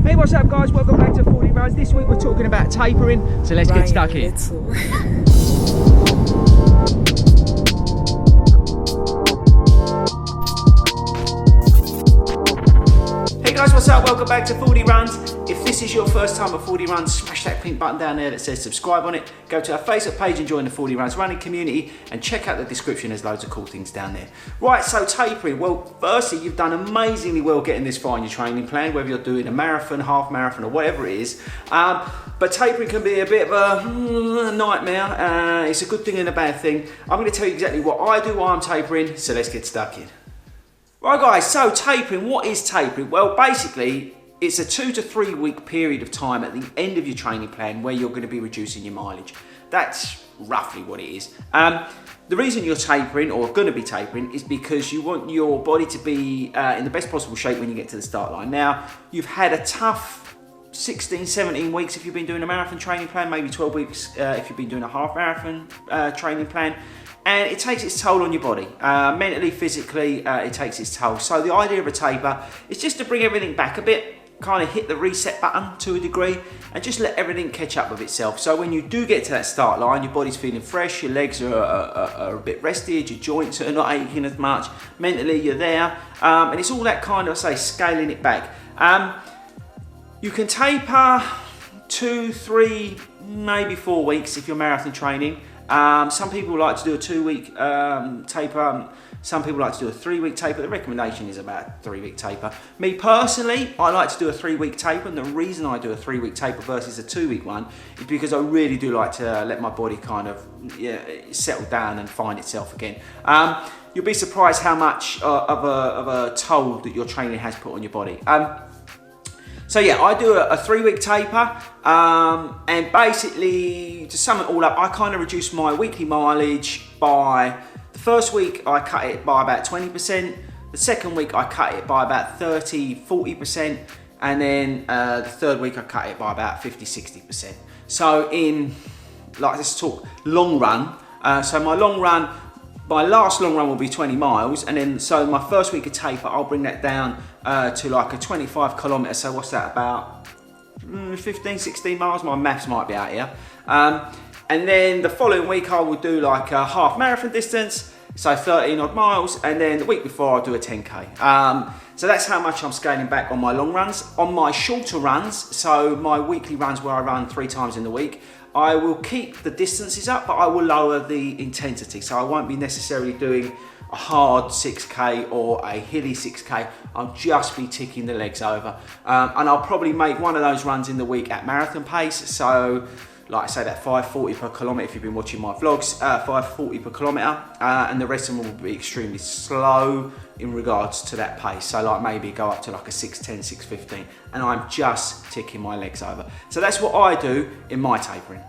Hey, what's up guys? Welcome back to Fordy Runs. This week we're talking about tapering, so let's get stuck in. Hey guys, what's up? Welcome back to Fordy Runs. If this is your first time at Fordy Runs, smash that pink button down there that says subscribe on it. Go to our Facebook page and join the Fordy Runs running community, and check out the description, there's loads of cool things down there. Right, so tapering. Well, firstly, you've done amazingly well getting this far in your training plan, whether you're doing a marathon, half marathon, or whatever it is. But tapering can be a bit of a nightmare. It's a good thing and a bad thing. I'm going to tell you exactly what I do while I'm tapering, so let's get stuck in. Right guys, so tapering, what is tapering? Well, basically, it's a 2 to 3 week period of time at the end of your training plan where you're going to be reducing your mileage. That's roughly what it is. The reason you're tapering, or going to be tapering, is because you want your body to be in the best possible shape when you get to the start line. Now, you've had a tough 16, 17 weeks if you've been doing a marathon training plan, maybe 12 weeks if you've been doing a half marathon training plan. And it takes its toll on your body. Mentally, physically, it takes its toll. So the idea of a taper is just to bring everything back a bit, kind of hit the reset button to a degree, and just let everything catch up with itself. So when you do get to that start line, your body's feeling fresh, your legs are a bit rested, your joints are not aching as much, mentally you're there, and it's all that kind of, scaling it back. You can taper 2, 3, maybe 4 weeks if you're marathon training. Some people like to do a 2-week taper. Some people like to do a 3-week taper. The recommendation is about a 3-week taper. Me personally, I like to do a 3-week taper, and the reason I do a 3-week taper versus a 2-week one is because I really do like to let my body kind of settle down and find itself again. You'll be surprised how much of a toll that your training has put on your body. So yeah, I do a 3-week taper, and basically, to sum it all up, I kind of reduce my weekly mileage by, the first week I cut it by about 20%, the second week I cut it by about 30-40%, and then the third week I cut it by about 50-60%. So in, let's talk long run, so my last long run will be 20 miles, and then so my first week of taper, I'll bring that down to like a 25 kilometres, so what's that, about 15, 16 miles, my maths might be out here. And then the following week I will do like a half marathon distance, so 13 odd miles, and then the week before I'll do a 10k. So that's how much I'm scaling back on my long runs. On my shorter runs, so my weekly runs where I run 3 times in the week, I will keep the distances up, but I will lower the intensity. So I won't be necessarily doing a hard 6k or a hilly 6k. I'll just be ticking the legs over. And I'll probably make one of those runs in the week at marathon pace. So like I say, that 5:40 per kilometre, if you've been watching my vlogs, 5:40 per kilometre, and the rest of them will be extremely slow in regards to that pace. So like maybe go up to like a 6:10, 6:15, and I'm just ticking my legs over. So that's what I do in my tapering.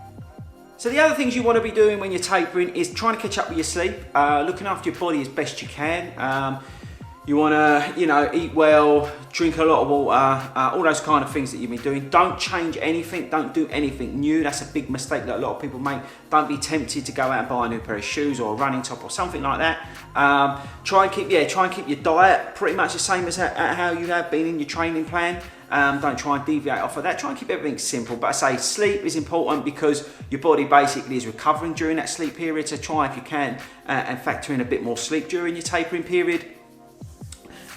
So the other things you want to be doing when you're tapering is trying to catch up with your sleep, looking after your body as best you can. You want to, eat well, drink a lot of water, all those kind of things that you've been doing. Don't change anything, don't do anything new. That's a big mistake that a lot of people make. Don't be tempted to go out and buy a new pair of shoes or a running top or something like that. Try and keep your diet pretty much the same as how you have been in your training plan. Don't try and deviate off of that. Try and keep everything simple. But I say sleep is important because your body basically is recovering during that sleep period. So try, if you can, and factor in a bit more sleep during your tapering period.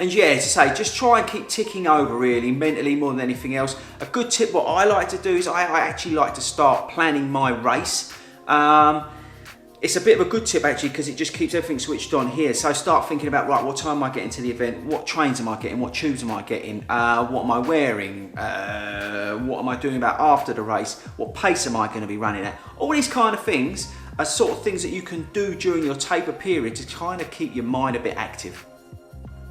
And yeah, as I say, just try and keep ticking over really, mentally more than anything else. A good tip, what I like to do is I actually like to start planning my race. It's a bit of a good tip actually, because it just keeps everything switched on here. So start thinking about, right, what time am I getting to the event? What trains am I getting? What tubes am I getting? What am I wearing? What am I doing about after the race? What pace am I going to be running at? All these kind of things are sort of things that you can do during your taper period to kind of keep your mind a bit active.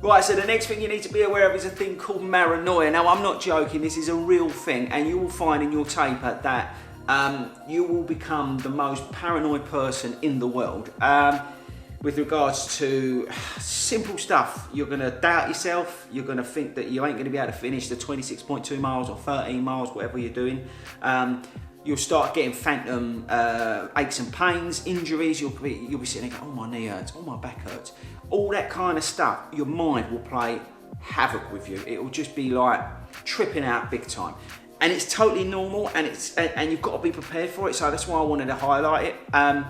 Right, so the next thing you need to be aware of is a thing called paranoia. Now, I'm not joking, this is a real thing, and you will find in your taper that you will become the most paranoid person in the world. With regards to simple stuff, you're going to doubt yourself, you're going to think that you ain't going to be able to finish the 26.2 miles or 13 miles, whatever you're doing. You'll start getting phantom aches and pains, injuries. You'll be sitting there going, oh, my knee hurts, oh, my back hurts. All that kind of stuff, your mind will play havoc with you. It will just be like, tripping out big time. And it's totally normal, and you've got to be prepared for it. So that's why I wanted to highlight it.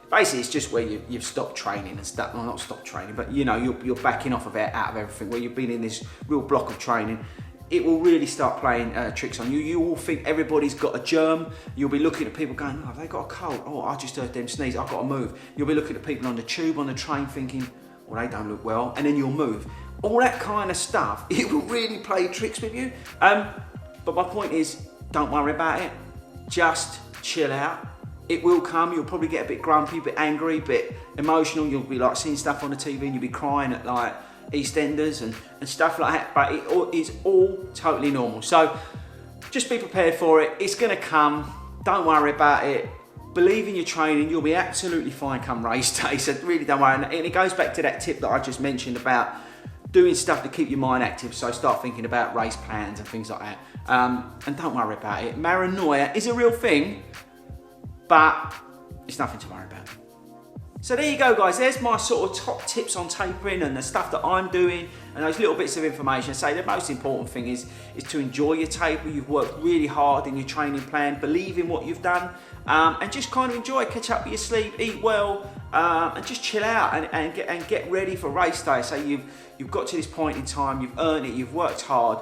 Basically, it's just where you've stopped training and stuff. Well, not stopped training, but you know, you're backing off of it, out of everything. Where you've been in this real block of training, it will really start playing tricks on you. You will think everybody's got a germ. You'll be looking at people going, oh, have they got a cold? Oh, I just heard them sneeze, I've got to move. You'll be looking at people on the tube, on the train, thinking, well, they don't look well, and then you'll move. All that kind of stuff, it will really play tricks with you. But my point is, don't worry about it. Just chill out. It will come. You'll probably get a bit grumpy, a bit angry, a bit emotional. You'll be like seeing stuff on the TV and you'll be crying at like EastEnders and stuff like that. But it is all totally normal. So just be prepared for it. It's going to come. Don't worry about it. Believe in your training. You'll be absolutely fine come race day. So really don't worry. And it goes back to that tip that I just mentioned about doing stuff to keep your mind active. So start thinking about race plans and things like that. And don't worry about it. Paranoia is a real thing, but it's nothing to worry about. So there you go, guys. There's my sort of top tips on tapering and the stuff that I'm doing and those little bits of information. So the most important thing is to enjoy your taper. You've worked really hard in your training plan, believe in what you've done, and just kind of enjoy, catch up with your sleep, eat well, and just chill out and get ready for race day. So you've got to this point in time, you've earned it, you've worked hard.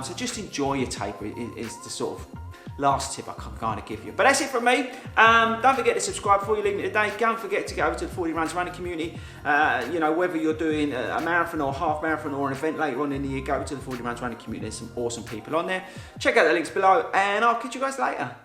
So just enjoy your taper is the sort of last tip I can kind of give you. But that's it from me. Don't forget to subscribe before you leave me today. Don't forget to go over to the Fordy Runs running community. You know, whether you're doing a marathon or half marathon or an event later on in the year, go to the Fordy Runs running community. There's some awesome people on there. Check out the links below, and I'll catch you guys later.